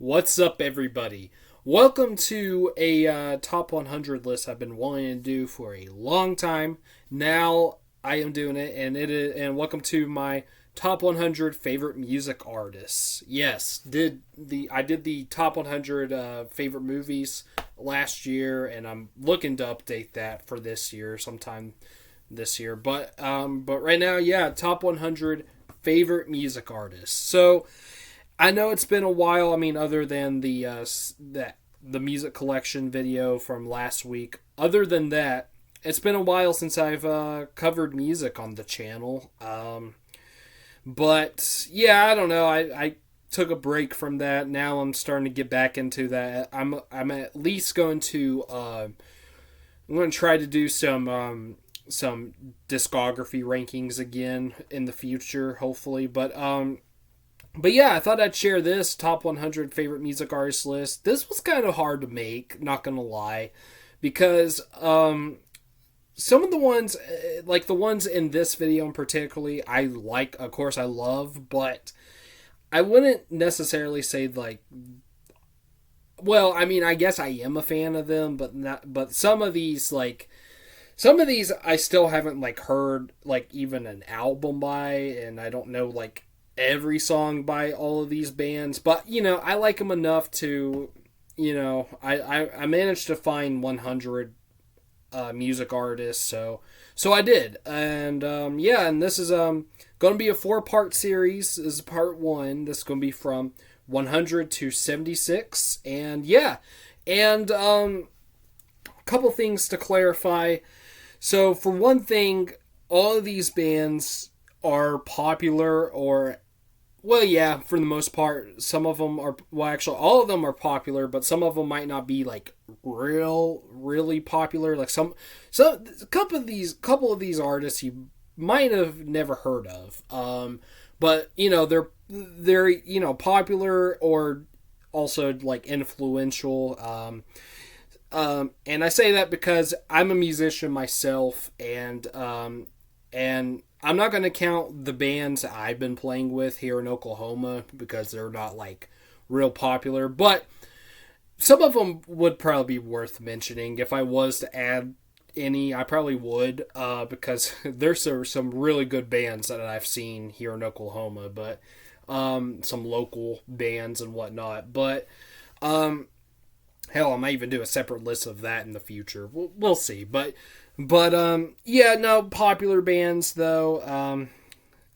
What's up, everybody? Welcome to a top 100 list I've been wanting to do for a long time. Now I am doing it, and welcome to my top 100 favorite music artists. Yes, I did the top 100 favorite movies last year, and I'm looking to update that for this year, sometime this year. But right now, yeah, top 100 favorite music artists. So I know it's been a while. I mean, other than the music collection video from last week. Other than that, it's been a while since I've covered music on the channel. But yeah, I don't know. I took a break from that. Now I'm starting to get back into that. I'm at least going to I'm going to try to do some discography rankings again in the future, hopefully. But yeah, I thought I'd share this top 100 favorite music artist list. This was kind of hard to make, not gonna lie, because some of the ones, like the ones in this video in particularly, I like, of course, I love, but I wouldn't necessarily say like. Well, I mean, I guess I am a fan of them, but not. But some of these, I still haven't like heard like even an album by, and I don't know like every song by all of these bands, but I like them enough to, I managed to find 100 music artists, so I did. And yeah, and this is going to be a 4-part series. This is part 1. This is going to be from 100 to 76, and yeah, and a couple things to clarify. So for one thing, all of these bands are popular, or well, yeah, for the most part. Some of them are, well, actually all of them are popular, but some of them might not be like really popular. Like a couple of these artists you might have never heard of, but they're popular or also like influential. And I say that because I'm a musician myself, and I'm not going to count the bands I've been playing with here in Oklahoma because they're not like real popular, but some of them would probably be worth mentioning. If I was to add any, I probably would, because there's some really good bands that I've seen here in Oklahoma, but some local bands and whatnot. But hell, I might even do a separate list of that in the future. We'll see. But yeah, no, popular bands though.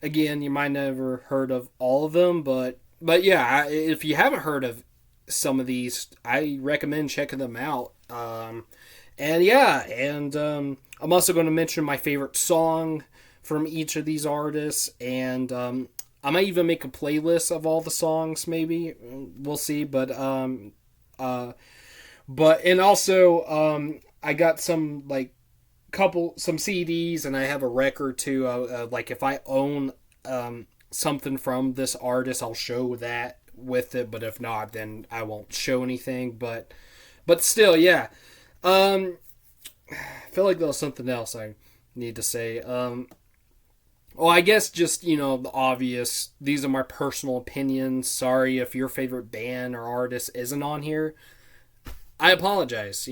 Again, you might never heard of all of them, but yeah, if you haven't heard of some of these, I recommend checking them out. And yeah, and I'm also going to mention my favorite song from each of these artists, and I might even make a playlist of all the songs. Maybe we'll see, but and also I got some like some CDs, and I have a record too. Like if I own something from this artist, I'll show that with it. But if not, then I won't show anything. But still, yeah. I feel like there was something else I need to say. Well, I guess just the obvious. These are my personal opinions. Sorry if your favorite band or artist isn't on here. I apologize.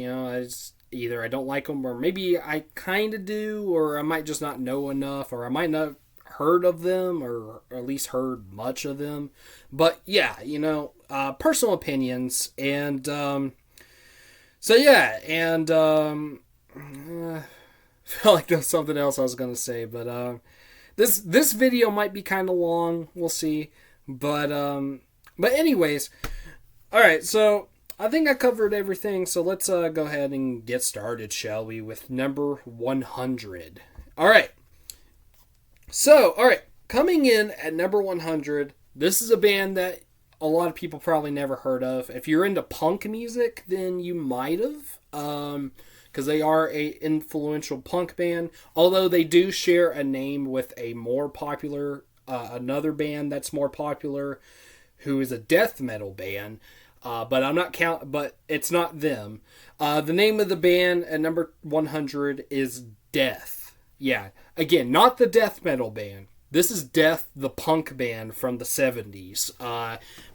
Either I don't like them, or maybe I kind of do, or I might just not know enough, or I might not heard of them, or at least heard much of them. But yeah, personal opinions, and so yeah, and I feel like there's something else I was gonna say, but this video might be kind of long. We'll see, but anyways, all right, so I think I covered everything, so let's go ahead and get started, shall we, with number 100. All right. So, all right, coming in at number 100, this is a band that a lot of people probably never heard of. If you're into punk music, then you might have, because they are a influential punk band, although they do share a name with a more popular, another band that's more popular, who is a death metal band. But I'm not but it's not them. The name of the band at number 100 is Death. Yeah, again, not the death metal band. This is Death, the punk band from the 70s.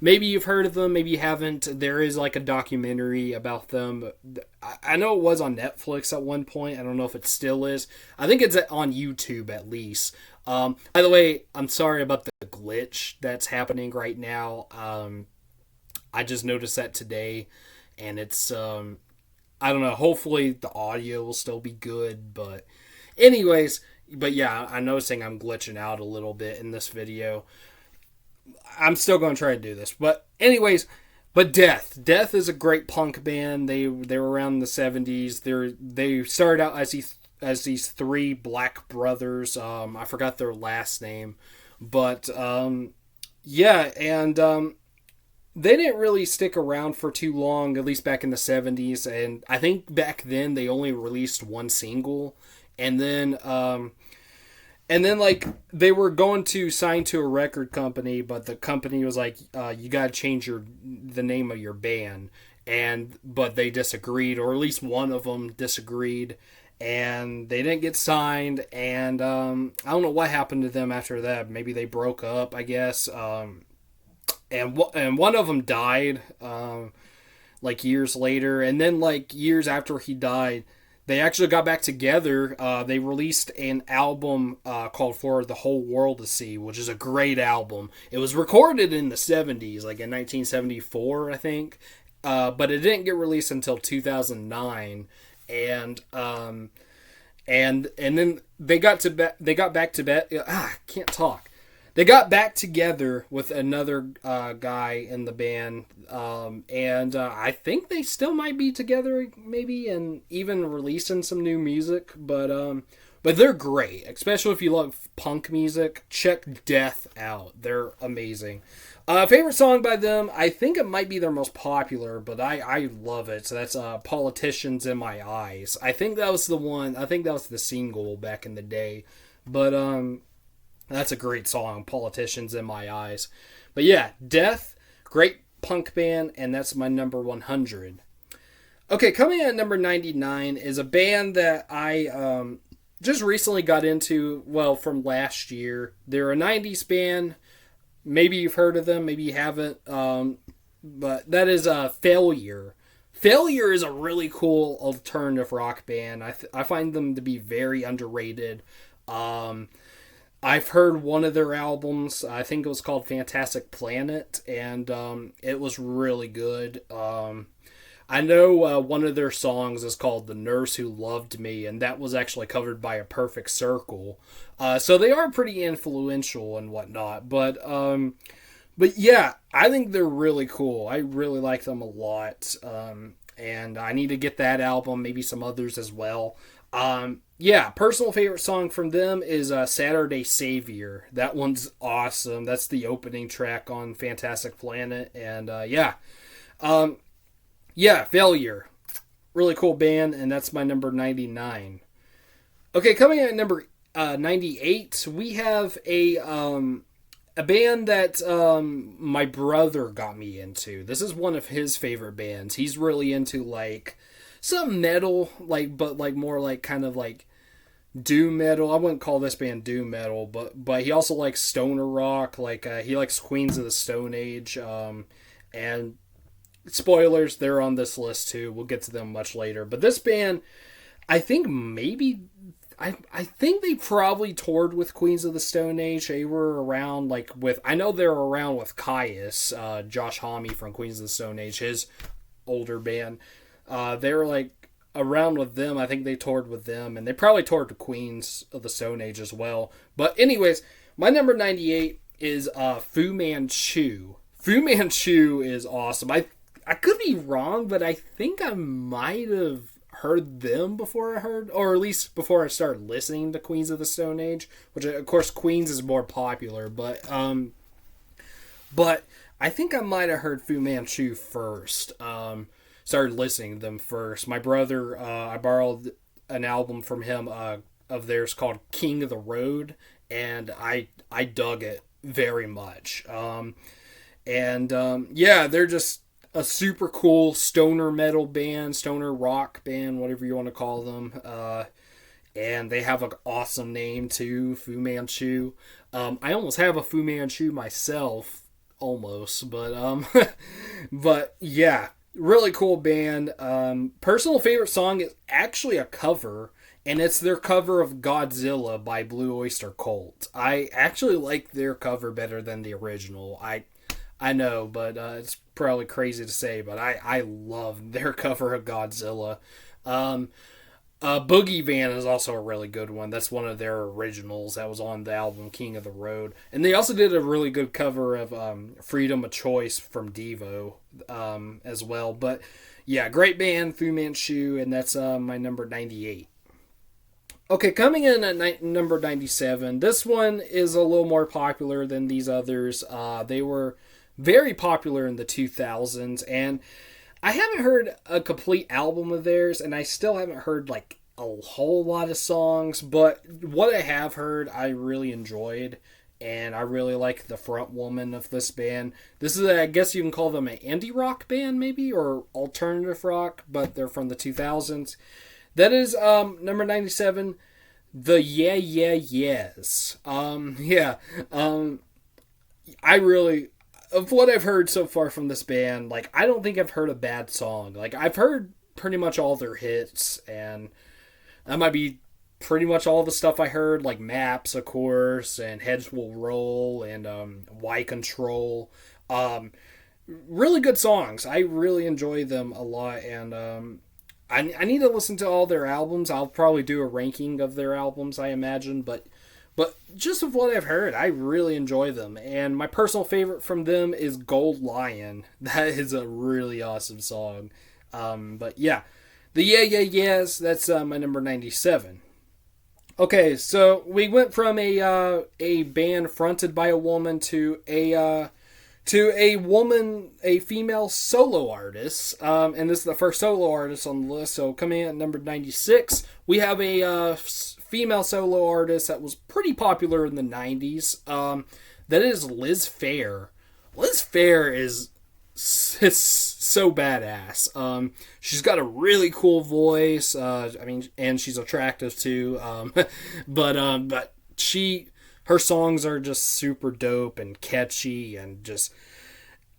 Maybe you've heard of them, maybe you haven't. There is like a documentary about them. I know it was on Netflix at one point. I don't know if it still is. I think it's on YouTube at least. By the way, I'm sorry about the glitch that's happening right now. I just noticed that today, and it's I don't know. Hopefully the audio will still be good, but anyways, but yeah, I'm noticing I'm glitching out a little bit in this video. I'm still going to try to do this, but anyways, but Death is a great punk band. They were around the 70s. They started out as these three black brothers. I forgot their last name, but yeah, and they didn't really stick around for too long, at least back in the 70s. And I think back then they only released one single. And then like they were going to sign to a record company, but the company was like, you got to change the name of your band. But they disagreed, or at least one of them disagreed. And they didn't get signed. And I don't know what happened to them after that. Maybe they broke up, I guess. And one of them died like years later, and then like years after he died, they actually got back together. They released an album called "For the Whole World to See," which is a great album. It was recorded in the 70s, like in 1974, I think, but it didn't get released until 2009, and then they got back to can't talk. They got back together with another guy in the band, and I think they still might be together, maybe, and even releasing some new music. But they're great, especially if you love punk music. Check Death out; they're amazing. Favorite song by them? I think it might be their most popular, but I love it. So that's "Politicians in My Eyes." I think that was the one. I think that was the single back in the day, but that's a great song, Politicians in My Eyes. But yeah, Death, great punk band, and that's my number 100. Okay, coming in at number 99 is a band that I just recently got into, well, from last year. They're a 90s band. Maybe you've heard of them, maybe you haven't. But that is Failure. Failure is a really cool alternative rock band. I find them to be very underrated. I've heard one of their albums. I think it was called Fantastic Planet, and it was really good. I know one of their songs is called The Nurse Who Loved Me, and that was actually covered by A Perfect Circle. So they are pretty influential and whatnot. But yeah, I think they're really cool. I really like them a lot. And I need to get that album, maybe some others as well. Yeah, personal favorite song from them is Saturday Savior. That one's awesome. That's the opening track on Fantastic Planet. And yeah, Failure. Really cool band, and that's my number 99. Okay, coming in at number 98, we have a band that my brother got me into. This is one of his favorite bands. He's really into like some metal, but more like kind of like doom metal. I wouldn't call this band doom metal, but he also likes stoner rock. Like he likes Queens of the Stone Age. And spoilers, they're on this list too. We'll get to them much later. But this band, I think I think they probably toured with Queens of the Stone Age. They were around I know they were around with Caius, Josh Homme from Queens of the Stone Age, his older band. They were like around with them. I think they toured with them, and they probably toured to Queens of the Stone Age as well. But anyways, my number 98 is Fu Manchu. Fu Manchu is awesome. I could be wrong, but I think I might have heard them before or at least before I started listening to Queens of the Stone Age, which of course Queens is more popular, but I think I might have heard Fu Manchu first. Started listening to them first. My brother, I borrowed an album from him of theirs called King of the Road, and I dug it very much. Yeah, they're just a super cool stoner metal band, stoner rock band, whatever you want to call them. and they have an awesome name too, Fu Manchu. I almost have a Fu Manchu myself, almost, but but yeah, really cool band. Personal favorite song is actually a cover, and it's their cover of Godzilla by Blue Oyster Cult. I actually like their cover better than the original. I know, but it's probably crazy to say, but I love their cover of Godzilla. Um, Boogie Van is also a really good one. That's one of their originals that was on the album King of the Road. And they also did a really good cover of Freedom of Choice from Devo as well. But yeah, great band, Fu Manchu, and that's my number 98. Okay, coming in at number 97, this one is a little more popular than these others. They were very popular in the 2000s, and I haven't heard a complete album of theirs, and I still haven't heard like a whole lot of songs, but what I have heard, I really enjoyed, and I really like the front woman of this band. This is, I guess you can call them an indie rock band, maybe, or alternative rock, but they're from the 2000s. That is number 97, the Yeah Yeah Yeahs. I really, of what I've heard so far from this band, like, I don't think I've heard a bad song. Like, I've heard pretty much all their hits, and that might be pretty much all the stuff I heard, like Maps, of course, and Heads Will Roll, and Y Control. Really good songs. I really enjoy them a lot, and I need to listen to all their albums. I'll probably do a ranking of their albums, I imagine, but just of what I've heard, I really enjoy them. And my personal favorite from them is Gold Lion. That is a really awesome song. But yeah, the Yeah Yeah Yeahs, that's my number 97. Okay, so we went from a band fronted by a woman to a woman, a female solo artist, and this is the first solo artist on the list. So coming in at number 96, we have a female solo artist that was pretty popular in the 90s. That is Liz Phair. Liz Phair is so badass. She's got a really cool voice. And she's attractive too. But her songs are just super dope and catchy, and just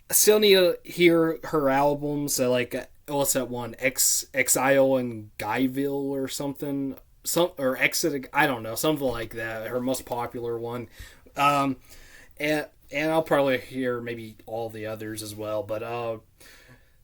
I still need to hear her albums. So like, what's that one? Exile in Guyville or something. Or Exit. I don't know, something like that. Her most popular one. And I'll probably hear maybe all the others as well. But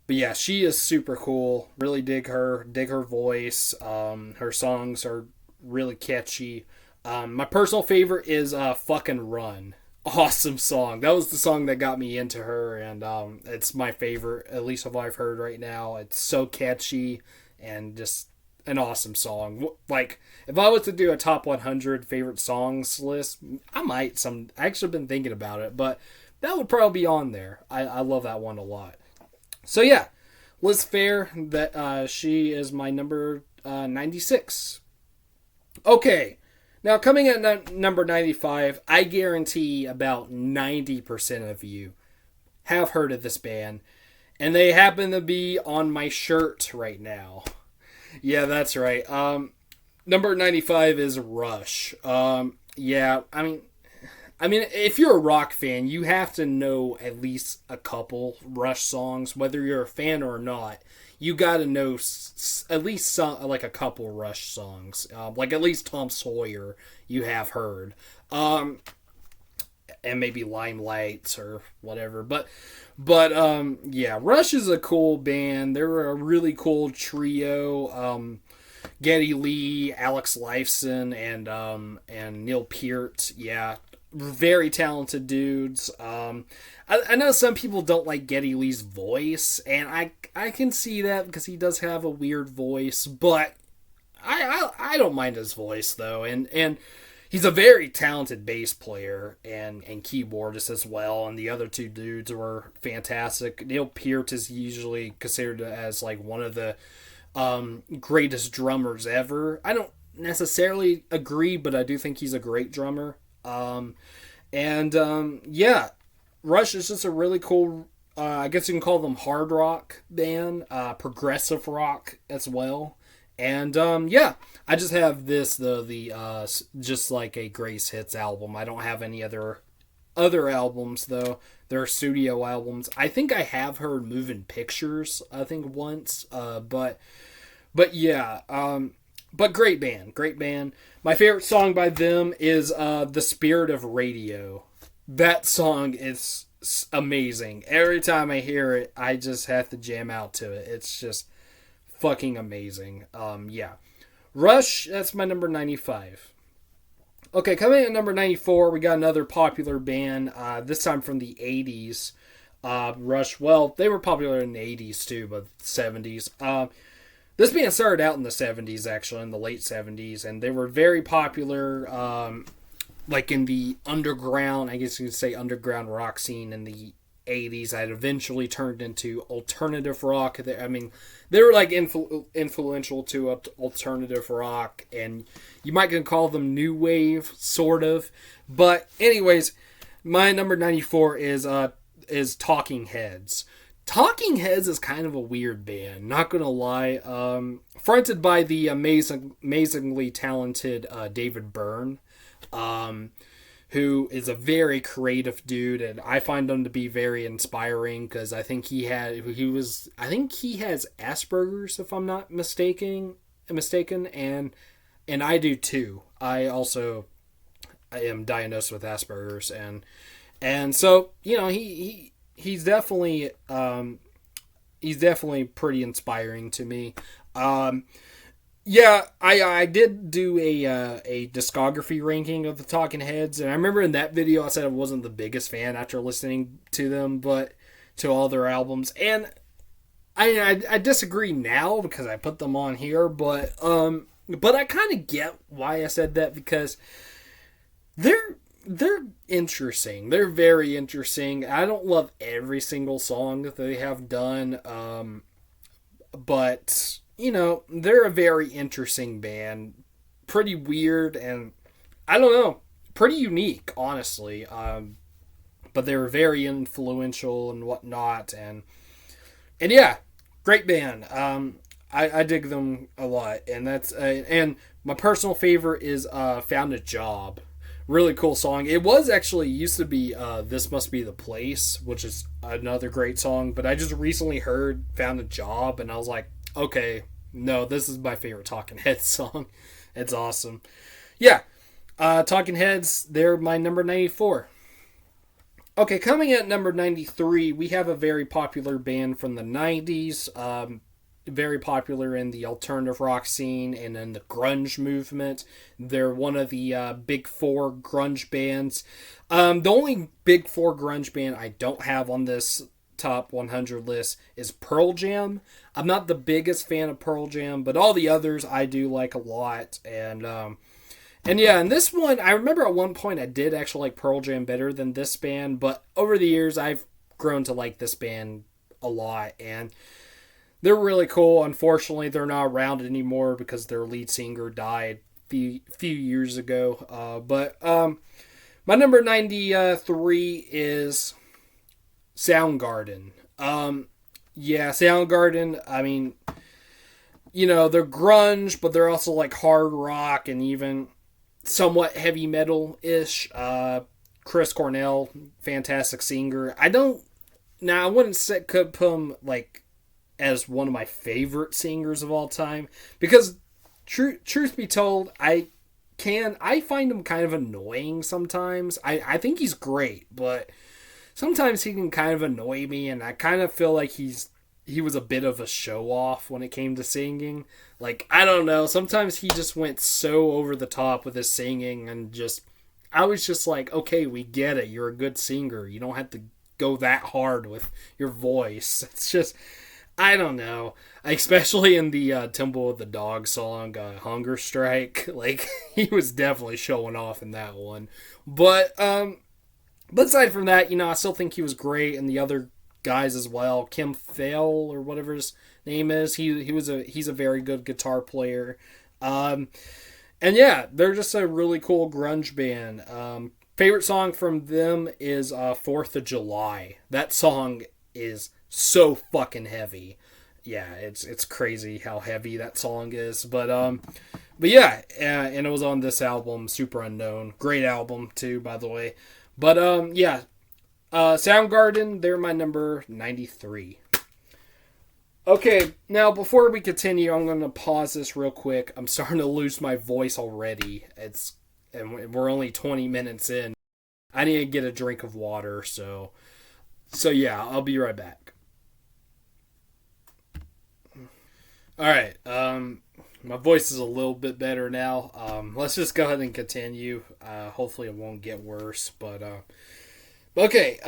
yeah, she is super cool. Really dig her voice. Her songs are really catchy. My personal favorite is Fucking Run. Awesome song. That was the song that got me into her, and it's my favorite, at least of what I've heard right now. It's so catchy and just an awesome song. Like, if I was to do a top 100 favorite songs list, I actually been thinking about it, but that would probably be on there. I love that one a lot. So yeah, Liz Phair, that she is my number 96. Okay. Now, coming at number 95, I guarantee about 90% of you have heard of this band, and they happen to be on my shirt right now. Yeah, that's right. Number 95 is Rush. Yeah, I mean, if you're a rock fan, you have to know at least a couple Rush songs, whether you're a fan or not. You gotta know at least like a couple Rush songs, like at least Tom Sawyer you have heard, and maybe Limelight or whatever. But yeah, Rush is a cool band. They're a really cool trio. Geddy Lee, Alex Lifeson, and Neil Peart. Yeah, very talented dudes. I know some people don't like Geddy Lee's voice, and I can see that because he does have a weird voice, but I don't mind his voice though, and he's a very talented bass player and keyboardist as well, and the other two dudes were fantastic. Neil Peart is usually considered as like one of the greatest drummers ever. I don't necessarily agree, but I do think he's a great drummer. Yeah, Rush is just a really cool, I guess you can call them hard rock band, progressive rock as well. And yeah, I just have this just like a Grace Hits album. I don't have any other albums though. They're studio albums. I think I have heard Moving Pictures. I think once, but yeah. But great band, great band. My favorite song by them is "The Spirit of Radio." That song is amazing. Every time I hear it, I just have to jam out to it. It's just fucking amazing. Yeah. Rush, that's my number 95. Okay, coming in at number 94, we got another popular band, this time from the 80s. Rush, well, they were popular in the 80s too, but 70s. This band started out in the 70s, actually, in the late 70s, and they were very popular, like in the underground, I guess you could say underground rock scene in the 80s. That eventually turned into alternative rock. I mean, they were like influential to alternative rock, and you might can call them new wave, sort of. But anyways, my number 94 is Talking Heads. Talking Heads is kind of a weird band, not gonna lie. Fronted by the amazingly talented David Byrne, who is a very creative dude, and I find him to be very inspiring because I think he has Asperger's, if I'm not mistaken, and I do too. I am diagnosed with Asperger's, and so he's definitely pretty inspiring to me. Yeah, I did do a discography ranking of the Talking Heads, and I remember in that video I said I wasn't the biggest fan after listening to them, but to all their albums, and I disagree now because I put them on here, but I kind of get why I said that, because they're interesting. They're very interesting. I don't love every single song that they have done, but they're a very interesting band. Pretty weird, and I don't know, pretty unique, honestly. But they were very influential and whatnot, and yeah, great band. I dig them a lot, and that's and my personal favorite is "Found a Job." Really cool song. It was actually used to be "This Must Be the Place," which is another great song, but I just recently heard "Found a Job," and I was like, okay, no, this is my favorite Talking Heads song. It's awesome. Yeah, Talking Heads, they're my number 94. Okay, coming at number 93, we have a very popular band from the 90s. Very popular in the alternative rock scene and in the grunge movement. They're one of the big four grunge bands. The only big four grunge band I don't have on this top 100 list is Pearl Jam. I'm not the biggest fan of Pearl Jam, but all the others I do like a lot. And yeah, and this one, I remember at one point I did actually like Pearl Jam better than this band, but over the years I've grown to like this band a lot, and they're really cool. Unfortunately, they're not around anymore because their lead singer died a few years ago. But my number 93 is Soundgarden. Yeah, Soundgarden, I mean, they're grunge, but they're also like hard rock and even somewhat heavy metal-ish. Chris Cornell, fantastic singer. I wouldn't put him like as one of my favorite singers of all time, because truth be told, I find him kind of annoying sometimes. I think he's great, but sometimes he can kind of annoy me, and I kind of feel like he was a bit of a show off when it came to singing. Like, I don't know, sometimes he just went so over the top with his singing, and I was just like, okay, we get it, you're a good singer, you don't have to go that hard with your voice. It's just, I don't know. Especially in the Temple of the Dog song, Hunger Strike. Like, he was definitely showing off in that one. But aside from that, I still think he was great, and the other guys as well. Kim Thale, or whatever his name is. He's a very good guitar player. And yeah, they're just a really cool grunge band. Favorite song from them is 4th of July. That song is so fucking heavy. yeah, it's crazy how heavy that song is. But yeah, and it was on this album, Super Unknown. Great album too, by the way. But yeah, Soundgarden, they're my number 93. Okay, now before we continue, I'm going to pause this real quick. I'm starting to lose my voice already. And we're only 20 minutes in. I need to get a drink of water, so yeah, I'll be right back. All right, my voice is a little bit better now. Let's just go ahead and continue. Hopefully, it won't get worse. But okay.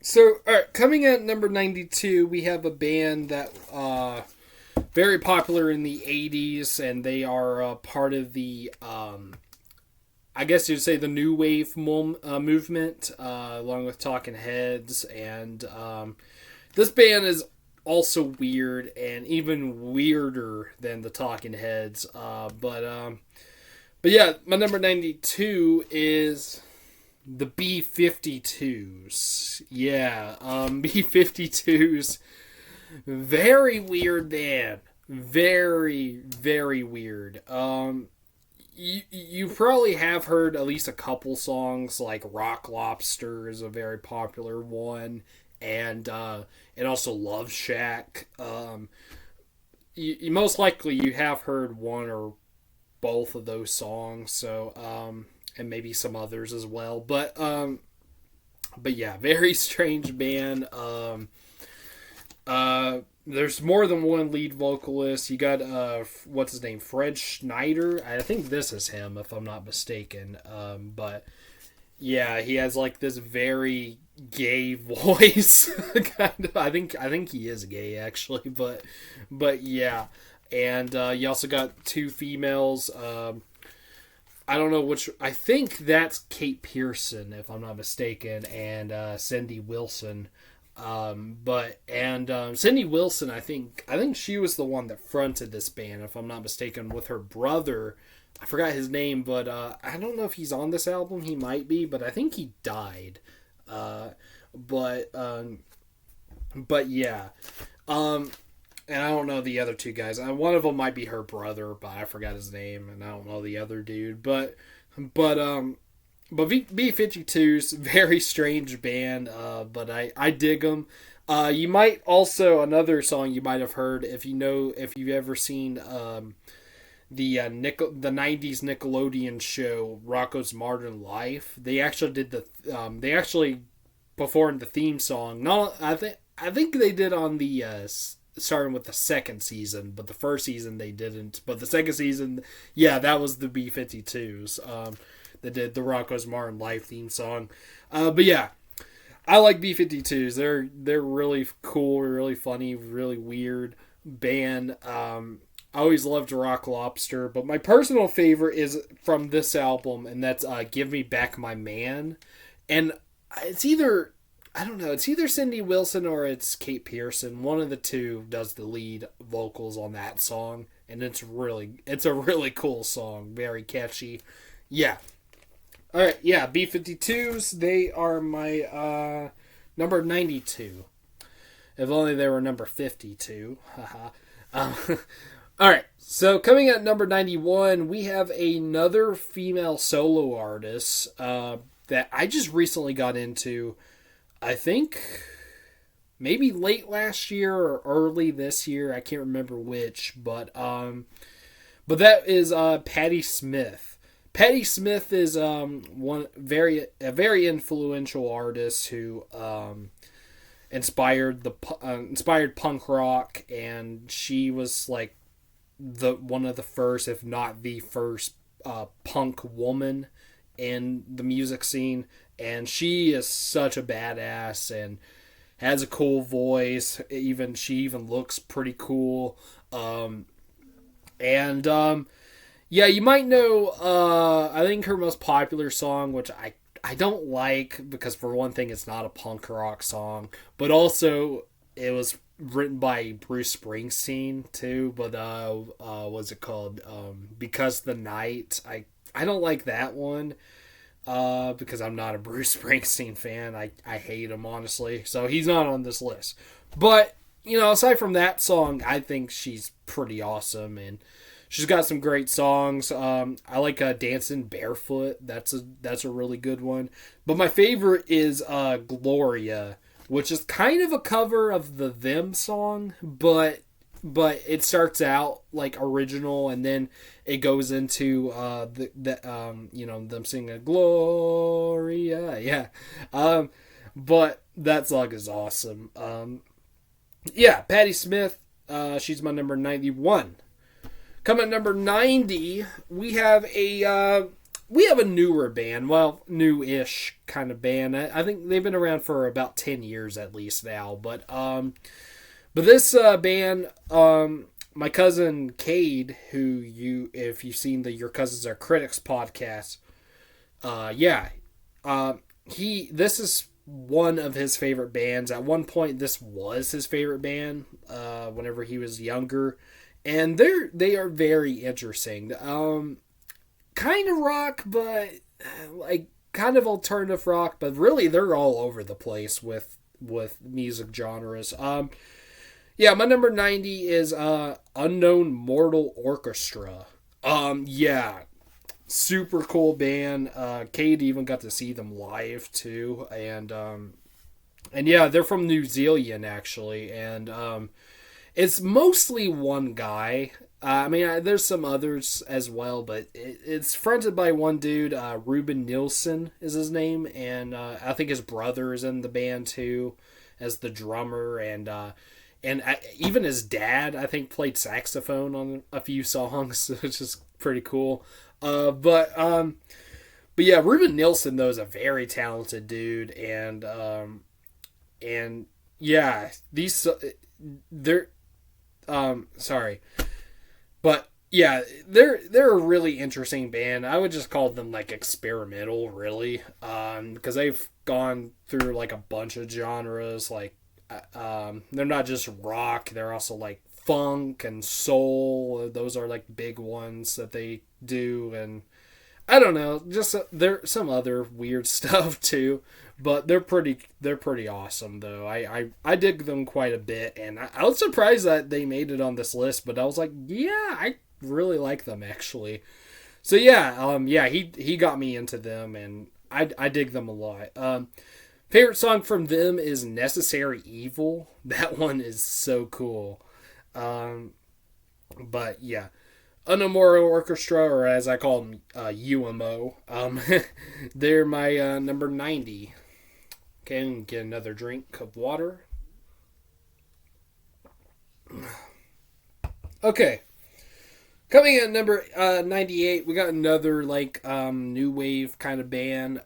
So all right, coming at number 92, we have a band that very popular in the 80s, and they are part of the I guess you'd say the new wave movement, along with Talking Heads, and this band is also weird and even weirder than the Talking Heads. But yeah, my number 92 is the B-52s. Yeah, B-52s. Very weird band. Very, very weird. You probably have heard at least a couple songs, like Rock Lobster is a very popular one, and also Love Shack. You most likely you have heard one or both of those songs, so and maybe some others as well. But yeah, very strange band. There's more than one lead vocalist. You got what's his name, Fred Schneider. I think this is him, if I'm not mistaken. But yeah, he has like this very gay voice. Kind of. I think he is gay actually, but yeah. And you also got two females. I don't know which. I think that's Kate Pearson, if I'm not mistaken, and Cindy Wilson. Cindy Wilson, I think she was the one that fronted this band, if I'm not mistaken, with her brother. I forgot his name, but I don't know if he's on this album. He might be, but I think he died. But yeah. And I don't know the other two guys. One of them might be her brother, but I forgot his name, and I don't know the other dude. But B-52's very strange band, but I dig them. You might also, another song you might have heard, if you've ever seen the 90s Nickelodeon show Rocko's Modern Life. They actually did they actually performed the theme song. I think they did on the starting with the second season, but the first season they didn't. But the second season, yeah, that was the B-52s. That did the Rocko's Modern Life theme song. But yeah, I like B-52s. They're really cool, really funny, really weird band. I always loved Rock Lobster, but my personal favorite is from this album, and that's Give Me Back My Man. And it's either, I don't know, it's either Cindy Wilson or it's Kate Pearson. One of the two does the lead vocals on that song, and it's a really cool song, very catchy. Yeah. All right, yeah, B-52s, they are my number 92. If only they were number 52. Haha. All right, so coming at number 91, we have another female solo artist that I just recently got into. I think maybe late last year or early this year. I can't remember which, but that is Patti Smith. Patti Smith is a very influential artist who inspired punk rock, and she was like one of the first, if not the first, punk woman in the music scene. And she is such a badass and has a cool voice. She even looks pretty cool. Yeah, you might know, I think her most popular song, which I don't like, because for one thing, it's not a punk rock song, but also it was written by Bruce Springsteen, too, but, what's it called? Because the Night. I don't like that one, because I'm not a Bruce Springsteen fan. I hate him, honestly, so he's not on this list. But aside from that song, I think she's pretty awesome, and she's got some great songs. I like "Dancing Barefoot." That's a really good one. But my favorite is "Gloria," which is kind of a cover of the Them song, but it starts out like original, and then it goes into them singing "Gloria." Yeah, but that song is awesome. Yeah, Patti Smith. She's my number 91. Coming at number 90, we have a newer band. Well, new-ish kind of band. I think they've been around for about 10 years at least now. But this band, my cousin Cade, if you've seen the Your Cousins Are Critics podcast, this is one of his favorite bands. At one point, this was his favorite band whenever he was younger. And they are very interesting. Kind of rock, but like kind of alternative rock, but really they're all over the place with music genres. My number 90 is Unknown Mortal Orchestra. Super cool band. Cade even got to see them live too, and yeah, they're from New Zealand actually, and it's mostly one guy. There's some others as well, but it's fronted by one dude. Ruben Nielsen is his name, and I think his brother is in the band too, as the drummer, and even his dad, I think, played saxophone on a few songs, which is pretty cool. But yeah, Ruben Nielsen though is a very talented dude, and yeah, they're sorry. But yeah, they're a really interesting band. I would just call them like experimental, really, because they've gone through like a bunch of genres. Like, they're not just rock; they're also like funk and soul. Those are like big ones that they do, and I don't know, just there's some other weird stuff too. But they're pretty awesome though. I dig them quite a bit, and I was surprised that they made it on this list. But I was like, yeah, I really like them actually. So yeah, he got me into them, and I dig them a lot. Favorite song from them is "Necessary Evil." That one is so cool. But yeah, Unknown Mortal Orchestra, or as I call them, UMO. They're my number 90. Okay, and get another drink of water. Okay. Coming at number 98, we got another like new wave kind of band.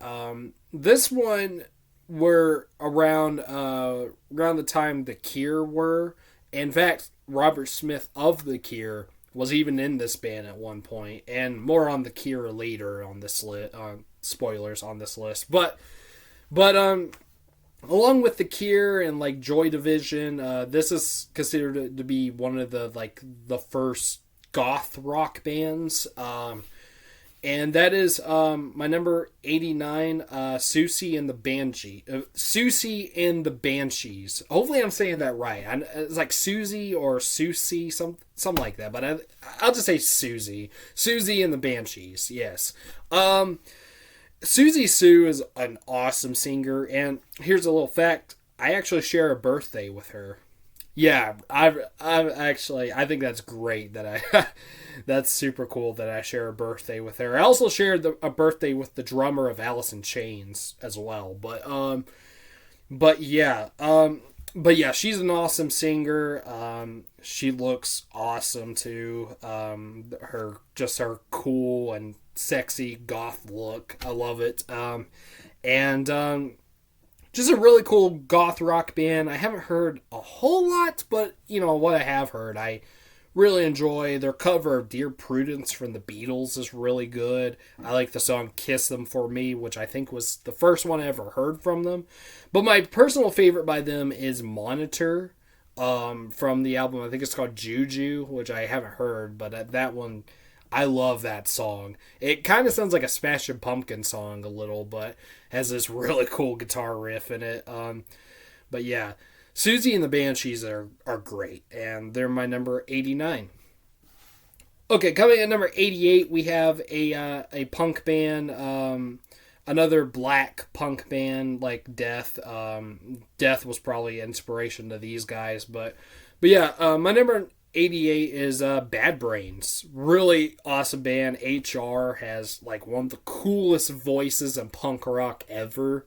This one were around the time The Cure were. In fact, Robert Smith of The Cure was even in this band at one point, and more on The Cure later on this list. Spoilers on this list, but along with The Cure and like Joy Division, this is considered to be one of the first goth rock bands, and that is my number 89, Siouxsie and the Siouxsie and the Banshees. Hopefully I'm saying that right. It's like Susie or Siouxsie, something like that, but I'll just say Siouxsie and the Banshees. Yes. Siouxsie Sioux is an awesome singer, and here's a little fact: I actually share a birthday with her. Yeah, I think that's great that that's super cool that I share a birthday with her. I also shared a birthday with the drummer of Alice in Chains as well. But yeah, she's an awesome singer. She looks awesome too. Her cool and sexy goth look. I love it. Just a really cool goth rock band. I haven't heard a whole lot, but what I have heard, I really enjoy. Their cover of Dear Prudence from the Beatles is really good. I like the song Kiss Them For Me, which I think was the first one I ever heard from them. But my personal favorite by them is Monitor, from the album, I think it's called Juju, which I haven't heard, but that one, I love that song. It kind of sounds like a Smashing Pumpkins song a little, but has this really cool guitar riff in it. But yeah, Susie and the Banshees are great, and they're my number 89. Okay, coming at number 88, we have a punk band, another black punk band like Death. Death was probably inspiration to these guys, but yeah, my number 88 is Bad Brains. Really awesome band. HR has like one of the coolest voices in punk rock ever.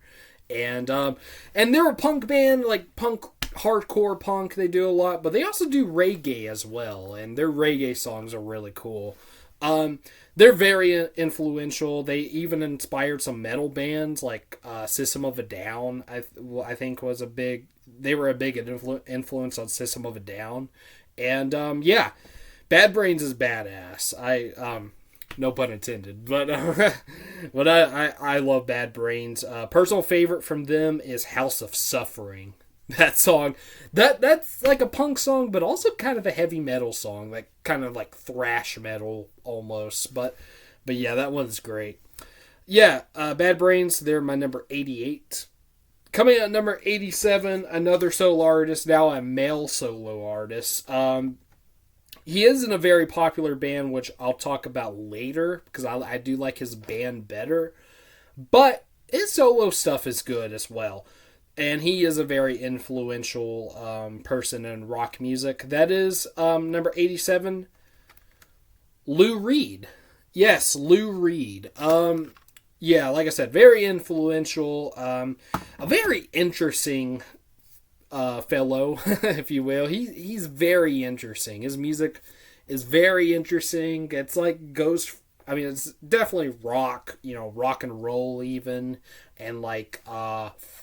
And they're a punk band, like punk, hardcore punk. They do a lot, but they also do reggae as well, and their reggae songs are really cool. They're very influential. They even inspired some metal bands like System of a Down. I think was a big. They were a big influence on System of a Down, and yeah, Bad Brains is badass. No pun intended, but but I love Bad Brains. Personal favorite from them is House of Suffering. That song, that's like a punk song, but also kind of a heavy metal song, like kind of like thrash metal almost. But yeah, that one's great. Yeah, Bad Brains. They're my number 88. Coming at number 87, another solo artist. Now a male solo artist. He is in a very popular band, which I'll talk about later, because I do like his band better. But his solo stuff is good as well. And he is a very influential person in rock music. That is number 87, Lou Reed. Yes, Lou Reed. Yeah, like I said, very influential. A very interesting fellow, if you will. He's very interesting. His music is very interesting. It's like it's definitely rock, rock and roll even, and like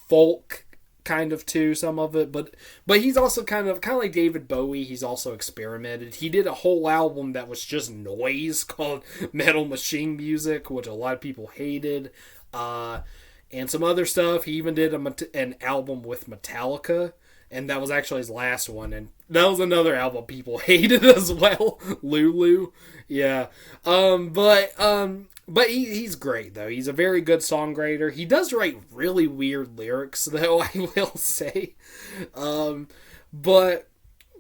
folk kind of too, some of it, but he's also kind of like David Bowie. He's also experimented. He did a whole album that was just noise called Metal Machine Music, which a lot of people hated. And some other stuff. He even did an album with Metallica, and that was actually his last one, and that was another album people hated as well. Lulu. Yeah. But he's great, though. He's a very good songwriter. He does write really weird lyrics, though, I will say. But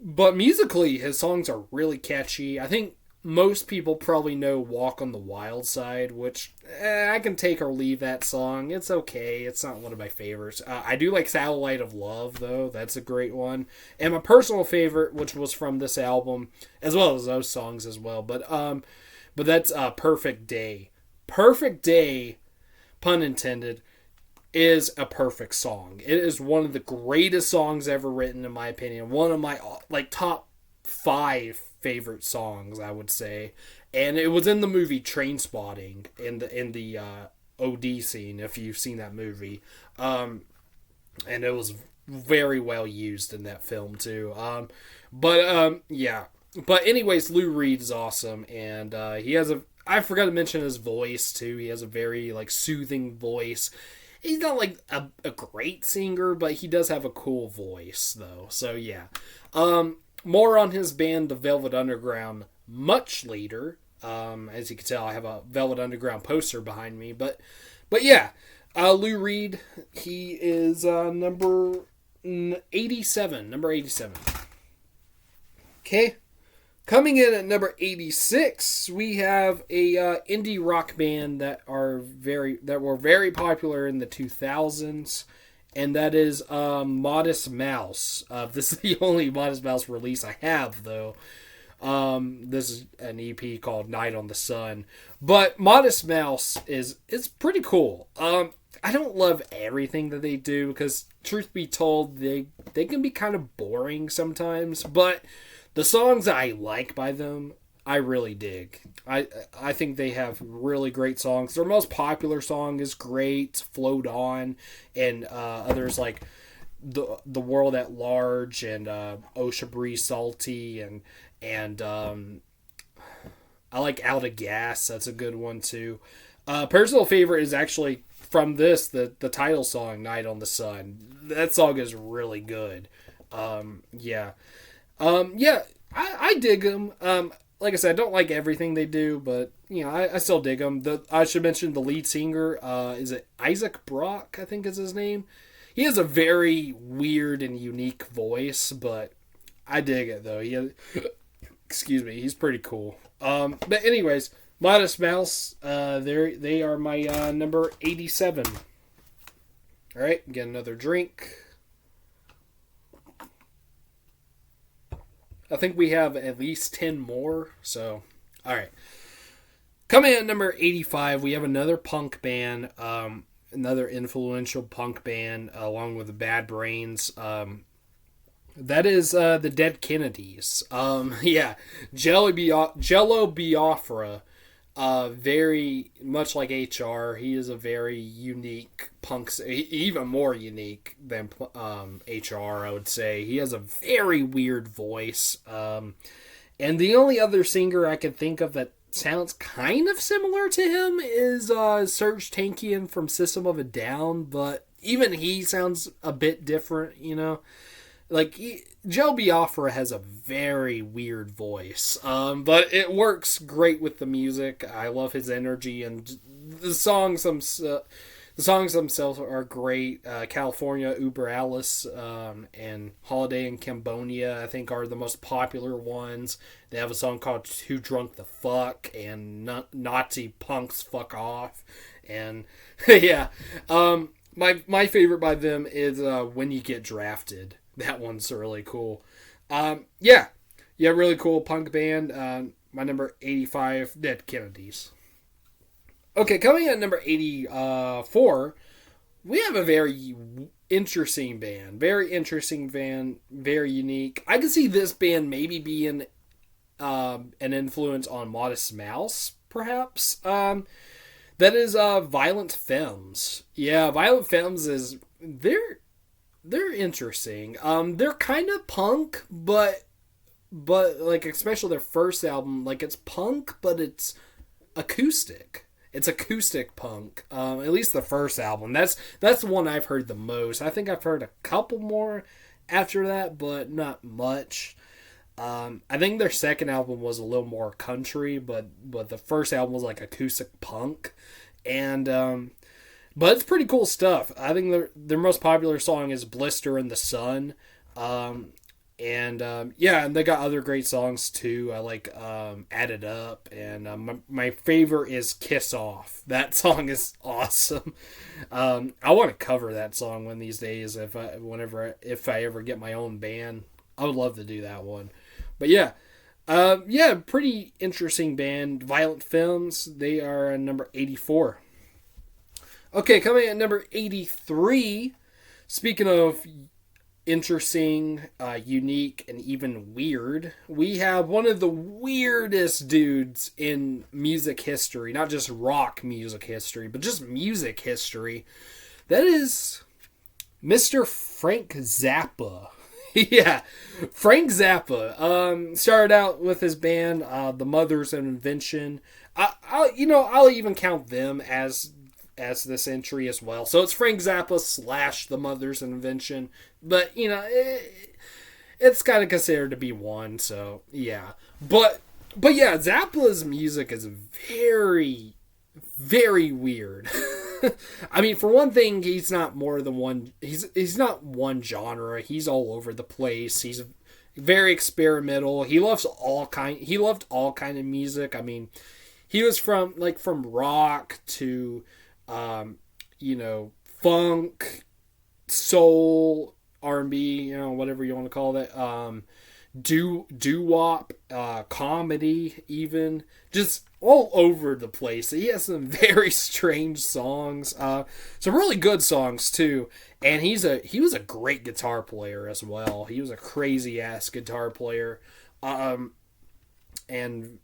musically, his songs are really catchy. I think most people probably know Walk on the Wild Side, which I can take or leave that song. It's okay. It's not one of my favorites. I do like Satellite of Love, though. That's a great one. And my personal favorite, which was from this album, as well as those songs as well. But that's Perfect Day. Perfect Day, pun intended, is a perfect song. It is one of the greatest songs ever written, in my opinion. One of my top 5 favorite songs, I would say. And it was in the movie Trainspotting, in the OD scene, if you've seen that movie. And it was very well used in that film too. Yeah. But anyways, Lou Reed is awesome, and he has I forgot to mention his voice too. He has a very soothing voice. He's not like a great singer, but he does have a cool voice though. So yeah. More on his band, the Velvet Underground, much later. As you can tell, I have a Velvet Underground poster behind me. But yeah, Lou Reed, he is number 87. Number 87. Okay. Coming in at number 86, we have a indie rock band that were very popular in the 2000s. And that is Modest Mouse. This is the only Modest Mouse release I have, though. This is an EP called Night on the Sun. But Modest Mouse is pretty cool. I don't love everything that they do, because truth be told, they can be kind of boring sometimes. But the songs I like by them, I really dig. I think they have really great songs. Their most popular song is great, Float On, and others like the World at Large and Ocean Breeze Salty, and I like Out of Gas. That's a good one too. Personal favorite is actually from this, the title song, Night on the Sun. That song is really good. Yeah. I dig them. Like I said, I don't like everything they do, but I still dig them. I should mention the lead singer. Is it Isaac Brock? I think is his name. he has a very weird and unique voice, but I dig it though. Excuse me, he's pretty cool. But anyways, Modest Mouse, they are my number 87. All right, get another drink. I think we have at least 10 more. So, all right. Coming in at number 85, we have another punk band, another influential punk band, along with the Bad Brains. That is the Dead Kennedys. Yeah, Jello Biafra. Very much like HR, he is a very unique punk, even more unique than HR, I would say. He has a very weird voice. And the only other singer I can think of that sounds kind of similar to him is Serj Tankian from System of a Down, but even he sounds a bit different, you know? Like, Joe Biafra has a very weird voice, but it works great with the music. I love his energy, and the songs themselves are great. California, Uber Alice, and Holiday in Cambodia, I think, are the most popular ones. They have a song called Too Drunk to Fuck, and Nazi Punks Fuck Off, and yeah. My favorite by them is When You Get Drafted. That one's really cool. Yeah, really cool punk band. My number 85, Dead Kennedys. Okay, coming at number 84, we have a very interesting band. Very interesting band, very unique. I can see this band maybe being an influence on Modest Mouse, perhaps. That is Violent Femmes. Yeah, Violent Femmes is... They're interesting. They're kind of punk, but like, especially their first album, like, it's punk, but it's acoustic. It's acoustic punk. At least the first album. That's the one I've heard the most. I think I've heard a couple more after that, but not much. I think their second album was a little more country, but the first album was like acoustic punk, and but it's pretty cool stuff. I think their most popular song is Blister in the Sun. And they got other great songs too. I like Add It Up. And my favorite is Kiss Off. That song is awesome. I want to cover that song one of these days if I ever get my own band. I would love to do that one. But yeah. Pretty interesting band. Violent Femmes. They are number 84. Okay, coming at number 83, speaking of interesting, unique, and even weird, we have one of the weirdest dudes in music history, not just rock music history, but just music history. That is Mr. Frank Zappa. Yeah, Frank Zappa started out with his band, The Mothers of Invention. I'll even count them as this entry as well. So it's Frank Zappa / The Mothers of Invention. But, it's kind of considered to be one, so yeah. But yeah, Zappa's music is very, very weird. I mean, for one thing, he's not more than one. He's not one genre. He's all over the place. He's very experimental. He loved all kind of music. I mean, he was from rock to funk, soul, R&B, whatever you want to call that, doo-wop, comedy, even, just all over the place. He has some very strange songs, some really good songs too, and he was a great guitar player as well. He was a crazy ass guitar player, and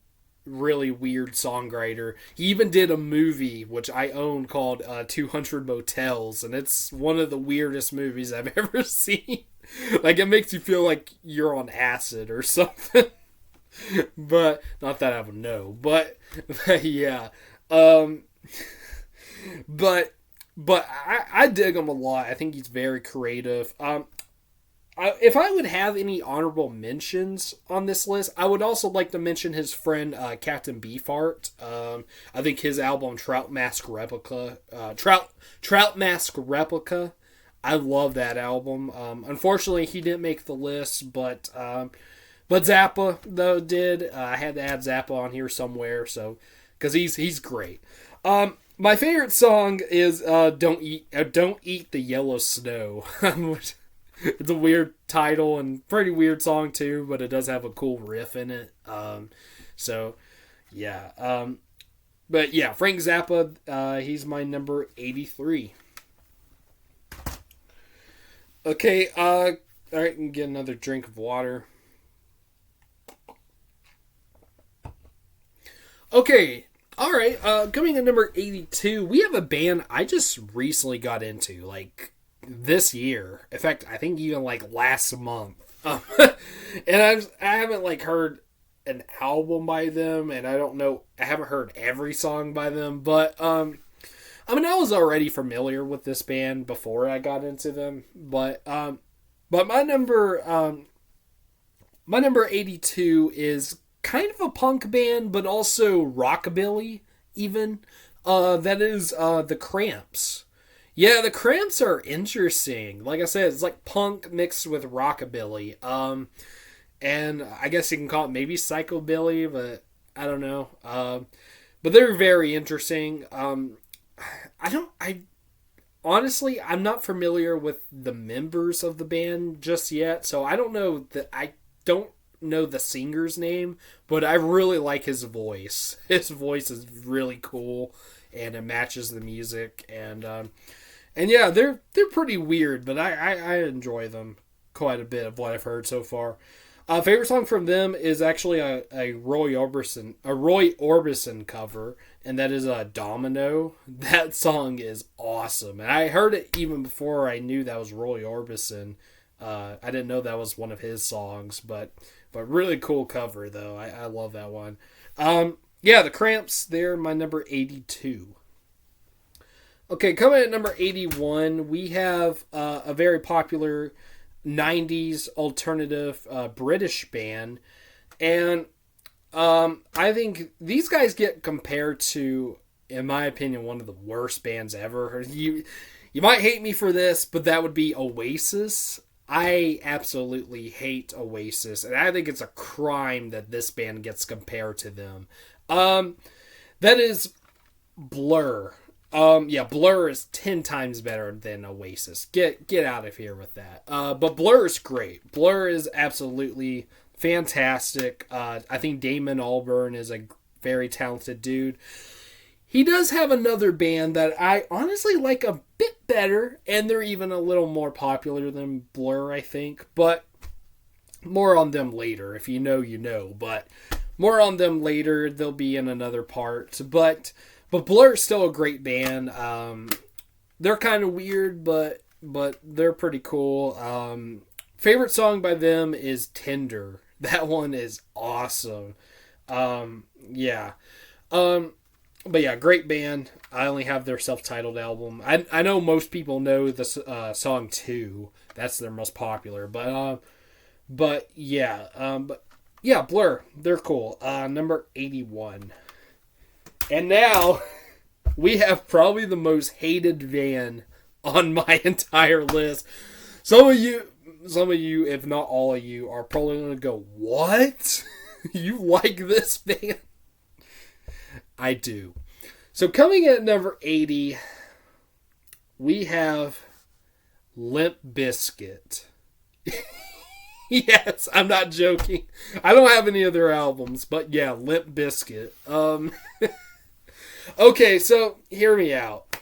really weird songwriter. He even did a movie which I own called 200 Motels, and it's one of the weirdest movies I've ever seen. Like, it makes you feel like you're on acid or something. But not that I would know, but yeah. But I dig him a lot. I think he's very creative. If I would have any honorable mentions on this list, I would also like to mention his friend Captain Beefheart. I think his album Trout Mask Replica I love that album. Unfortunately, he didn't make the list, but Zappa though did. I had to add Zappa on here somewhere, so because he's great. My favorite song is "Don't Eat the Yellow Snow." It's a weird title and pretty weird song too, but it does have a cool riff in it. So yeah. But yeah, Frank Zappa, he's my number 83. Okay, all right, and get another drink of water. Okay, all right. Coming at number 82, we have a band I just recently got into, like this year. In fact, I think even like last month. And I haven't like heard an album by them, and I don't know. I haven't heard every song by them, but I mean, I was already familiar with this band before I got into them, but my number 82 is kind of a punk band, but also rockabilly, even. That is the Cramps. Yeah, the Cramps are interesting. Like I said, it's like punk mixed with rockabilly. And I guess you can call it maybe psychobilly, but I don't know. But they're very interesting. I honestly, I'm not familiar with the members of the band just yet, so I don't know the singer's name, but I really like his voice. His voice is really cool, and it matches the music, and yeah, they're pretty weird, but I enjoy them quite a bit of what I've heard so far. Favorite song from them is actually a Roy Orbison cover, and that is Domino. That song is awesome, and I heard it even before I knew that was Roy Orbison. I didn't know that was one of his songs, but really cool cover though. I love that one. Yeah, the Cramps. They're my number 82. Okay, coming at number 81, we have a very popular 90s alternative British band, and I think these guys get compared to, in my opinion, one of the worst bands ever. You might hate me for this, but that would be Oasis. I absolutely hate Oasis, and I think it's a crime that this band gets compared to them. That is Blur. Yeah, Blur is 10 times better than Oasis. Get out of here with that. But Blur is great. Blur is absolutely fantastic. I think Damon Albarn is a very talented dude. He does have another band that I honestly like a bit better, and they're even a little more popular than Blur, I think. But more on them later. If you know, you know. But more on them later. They'll be in another part. But Blur is still a great band. They're kind of weird, but they're pretty cool. Favorite song by them is Tender. That one is awesome. Yeah. But yeah, great band. I only have their self-titled album. I know most people know the song 2. That's their most popular. But yeah. But yeah, Blur. They're cool. Number 81. And now, we have probably the most hated band on my entire list. Some of you, if not all of you, are probably going to go, what? You like this band? I do. So coming at number 80, we have Limp Bizkit. Yes, I'm not joking. I don't have any of their albums, but yeah, Limp Bizkit. Okay, so hear me out.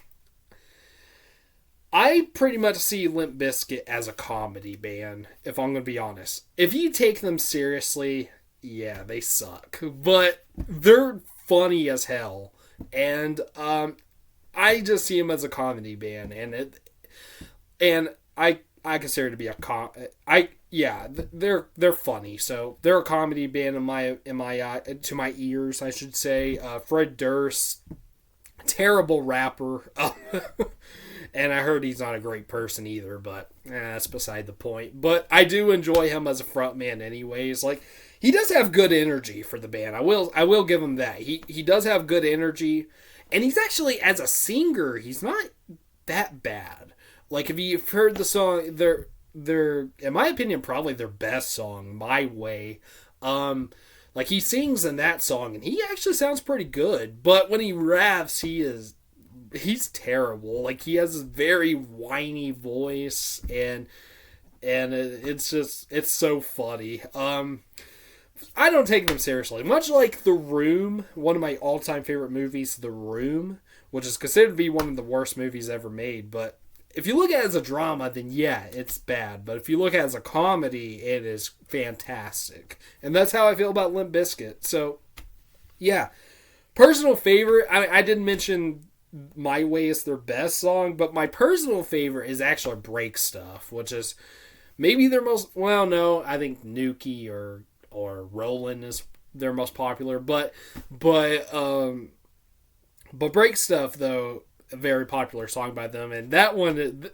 I pretty much see Limp Bizkit as a comedy band, if I'm going to be honest. If you take them seriously, yeah, they suck. But they're funny as hell. And I just see them as a comedy band. And I consider it to be they're funny. So they're a comedy band to my ears, I should say. Fred Durst, terrible rapper. And I heard he's not a great person either, but that's beside the point. But I do enjoy him as a frontman anyways. Like, he does have good energy for the band. I will give him that. He does have good energy. And he's actually, as a singer, he's not that bad. Like if you've heard the song, they're in my opinion probably their best song, My Way. Um, like he sings in that song and he actually sounds pretty good, but when he raps, he's terrible. Like he has this very whiny voice and it's so funny. I don't take them seriously. Much like The Room, one of my all-time favorite movies, The Room, which is considered to be one of the worst movies ever made, but if you look at it as a drama, then yeah, it's bad. But if you look at it as a comedy, it is fantastic. And that's how I feel about Limp Bizkit. So, yeah. Personal favorite, I didn't mention My Way is their best song, but my personal favorite is actually Break Stuff, which is maybe their most, well, no, I think Nuki or Rollin' is their most popular, but Break Stuff, though, a very popular song by them, and that one,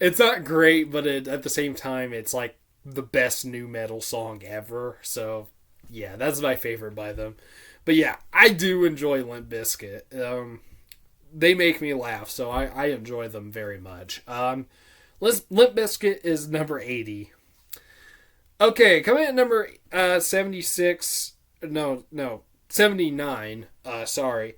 it's not great, but at the same time, it's like the best new metal song ever, so yeah, that's my favorite by them. But yeah, I do enjoy Limp Bizkit. They make me laugh, so I enjoy them very much. Limp Bizkit is number 80. Okay, coming at number 76, no, 79, sorry.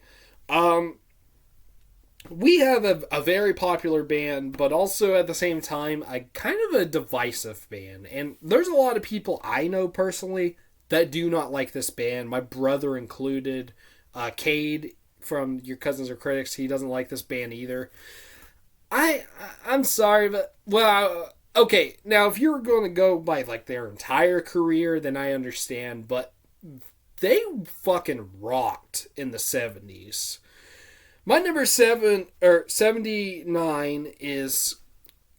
We have a very popular band, but also at the same time, a kind of a divisive band. And there's a lot of people I know personally that do not like this band, my brother included. Cade from Your Cousins Are Critics, he doesn't like this band either. I'm sorry, but, well, okay, now if you're going to go by like their entire career, then I understand, but they fucking rocked in the 70s. My number 79 is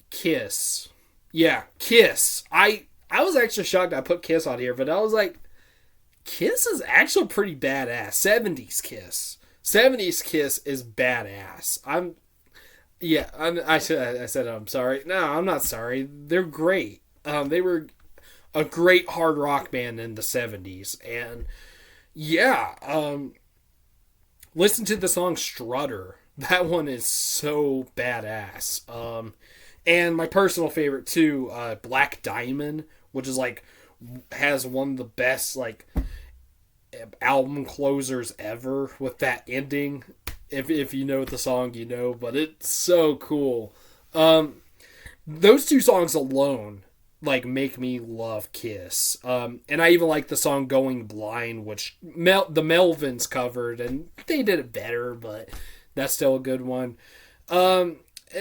Kiss. Yeah, Kiss. I was actually shocked I put Kiss on here, but I was like, Kiss is actually pretty badass. 70s Kiss. 70s Kiss is badass. I said I'm sorry. No, I'm not sorry. They're great. They were a great hard rock band in the 70s. And yeah, listen to the song Strutter. That one is so badass. And my personal favorite too, Black Diamond, which is like, has one of the best like album closers ever with that ending. If you know the song, you know, but it's so cool. Those two songs alone like make me love Kiss. And I even like the song Going Blind, which the Melvins covered, and they did it better, but that's still a good one. And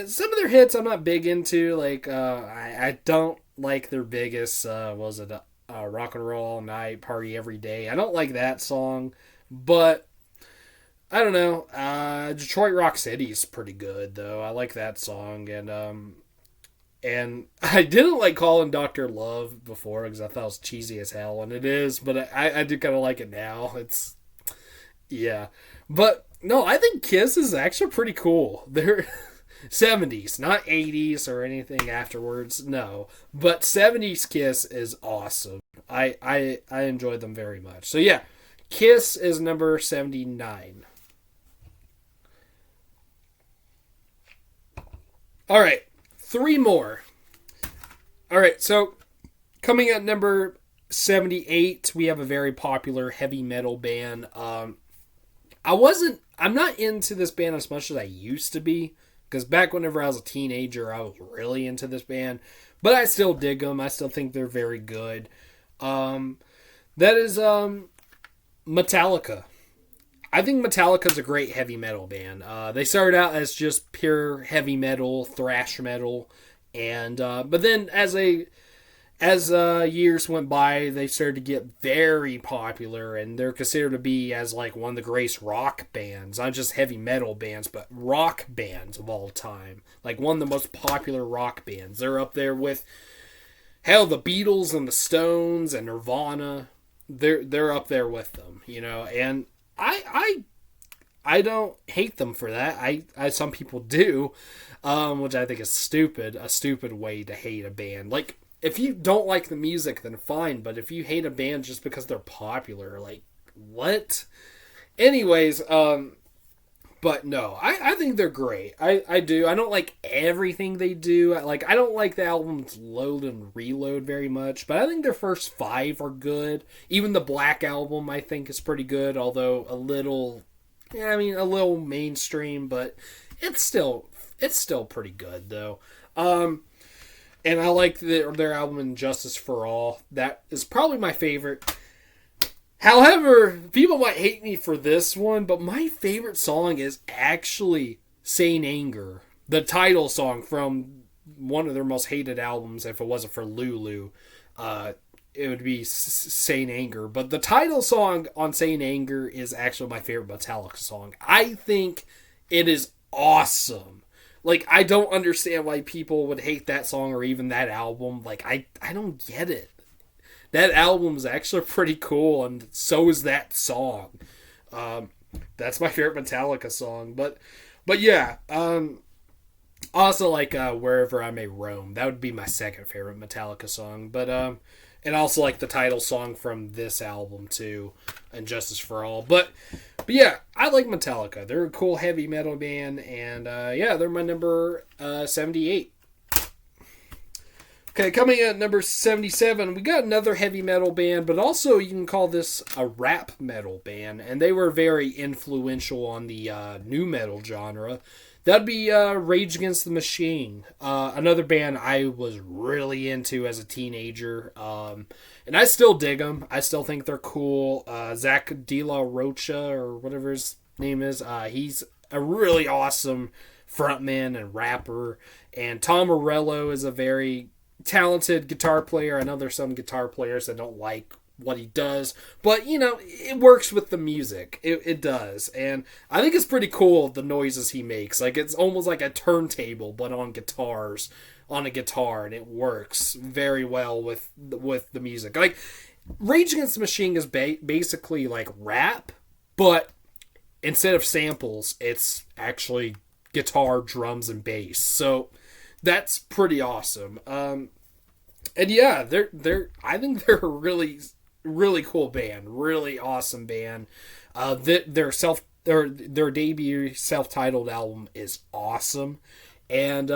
some of their hits I'm not big into, like I don't like their biggest Rock and Roll All Night, Party Every Day. I don't like that song, but I don't know. Detroit Rock City is pretty good though. I like that song, and I didn't like calling Dr. Love before because I thought it was cheesy as hell, and it is, but I do kind of like it now. It's, yeah. But, no, I think Kiss is actually pretty cool. They're 70s, not 80s or anything afterwards, no. But 70s Kiss is awesome. I enjoy them very much. So, yeah, Kiss is number 79. All right. 3 more. All right, so coming at number 78, we have a very popular heavy metal band. I'm not into this band as much as I used to be, because back whenever I was a teenager, I was really into this band, but I still dig them. I still think they're very good. That is Metallica. I think Metallica's a great heavy metal band. They started out as just pure heavy metal, thrash metal, and but then as years went by, they started to get very popular, and they're considered to be as like one of the greatest rock bands, not just heavy metal bands, but rock bands of all time. Like one of the most popular rock bands. They're up there with, hell, the Beatles and the Stones and Nirvana. They're up there with them, you know, and I don't hate them for that. I some people do, which I think is stupid. A stupid way to hate a band. Like, if you don't like the music, then fine. But if you hate a band just because they're popular, like, what? Anyways, But no, I think they're great. I do. I don't like everything they do. I don't like the albums Load and Reload very much, but I think their first 5 are good. Even the Black Album I think is pretty good, although a little, yeah, I mean a little mainstream, but it's still pretty good though. And I like their album Injustice for All. That is probably my favorite. However, people might hate me for this one, but my favorite song is actually Saint Anger, the title song from one of their most hated albums. If it wasn't for Lulu, it would be Saint Anger. But the title song on Saint Anger is actually my favorite Metallica song. I think it is awesome. I don't understand why people would hate that song or even that album. I don't get it. That album is actually pretty cool, and so is that song. That's my favorite Metallica song. But yeah, also Wherever I May Roam. That would be my second favorite Metallica song. But and also like the title song from this album too, Injustice for All. But yeah, I like Metallica. They're a cool heavy metal band, and yeah, they're my number 78. Okay, coming at number 77, we got another heavy metal band, but also you can call this a rap metal band, and they were very influential on the nu metal genre. That'd be Rage Against the Machine, another band I was really into as a teenager, and I still dig them. I still think they're cool. Zach De La Rocha, or whatever his name is, he's a really awesome frontman and rapper, and Tom Morello is a very talented guitar player. I know there's some guitar players that don't like what he does, but it works with the music. It does, and I think it's pretty cool the noises he makes. It's almost like a turntable, but on a guitar, and it works very well with the music. Rage Against the Machine is basically like rap, but instead of samples, it's actually guitar, drums, and bass. So that's pretty awesome. And yeah, I think they're a really cool band, really awesome band. Their debut self-titled album is awesome, and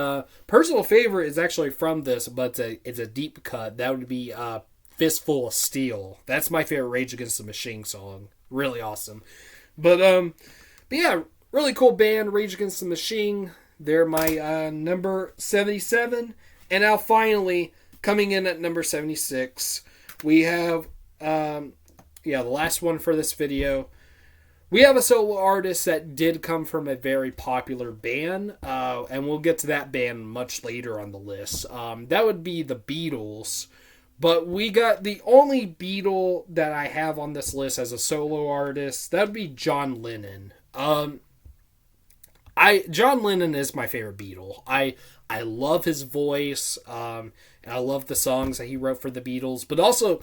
personal favorite is actually from this, but it's a deep cut. That would be Fistful of Steel. That's my favorite Rage Against the Machine song. Really awesome, but yeah, really cool band, Rage Against the Machine. They're my number 77, and now finally, coming in at number 76, we have, the last one for this video. We have a solo artist that did come from a very popular band, and we'll get to that band much later on the list. That would be the Beatles, but we got the only Beatle that I have on this list as a solo artist. That would be John Lennon. John Lennon is my favorite Beatle. I love his voice. And I love the songs that he wrote for the Beatles, but also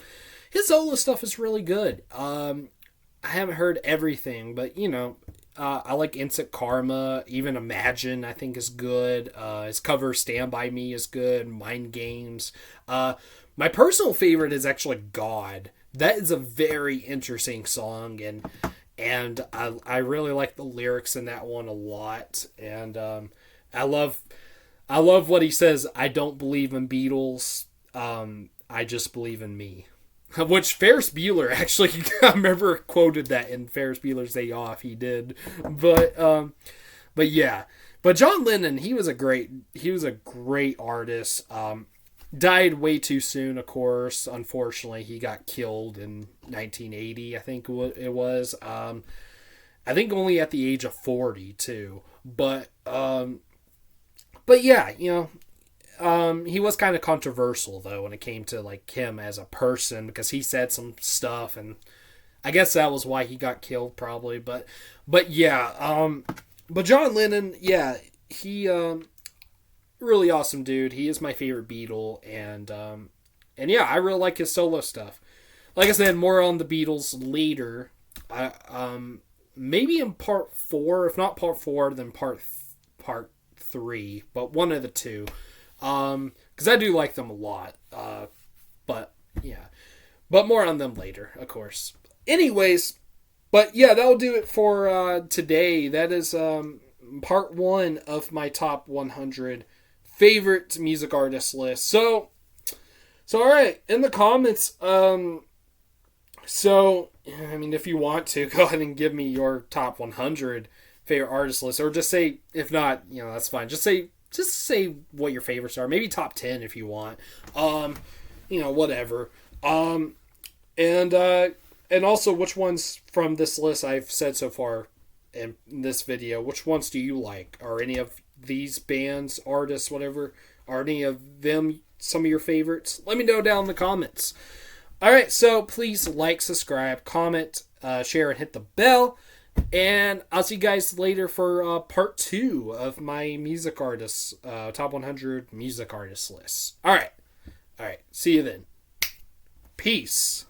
his solo stuff is really good. I haven't heard everything, but I like Instant Karma. Even Imagine, I think, is good. His cover Stand By Me is good. Mind Games. My personal favorite is actually God. That is a very interesting song, and I really like the lyrics in that one a lot. And I love what he says. I don't believe in Beatles. I just believe in me. Which Ferris Bueller actually, I remember quoted that in Ferris Bueller's Day Off. He did, but yeah. But John Lennon, he was a great artist. Died way too soon, of course. Unfortunately, he got killed in 1980. I think it was. I think only at the age of 40 too. But yeah, he was kind of controversial though when it came to him as a person, because he said some stuff, and I guess that was why he got killed probably. But yeah, but John Lennon, yeah, he really awesome dude. He is my favorite Beatle, and yeah, I really like his solo stuff. Like I said, more on the Beatles later. Maybe in part 4, if not part 4, then part 3, but one of the two. Because I do like them a lot. But yeah, but more on them later, of course. Anyways, But yeah, that'll do it for today. That is part one of my top 100 favorite music artist list. So all right, in the comments, so I mean, if you want to, go ahead and give me your top 100 favorite artist list, or just say, if not, that's fine. Just say what your favorites are. Maybe top 10 if you want. Whatever. And also, which ones from this list I've said so far in this video, which ones do you like? Are any of these bands, artists, whatever, are any of them some of your favorites? Let me know down in the comments. All right, so please like, subscribe, comment, share, and hit the bell. And I'll see you guys later for part 2 of my music artists, top 100 music artist lists. All right. See you then. Peace.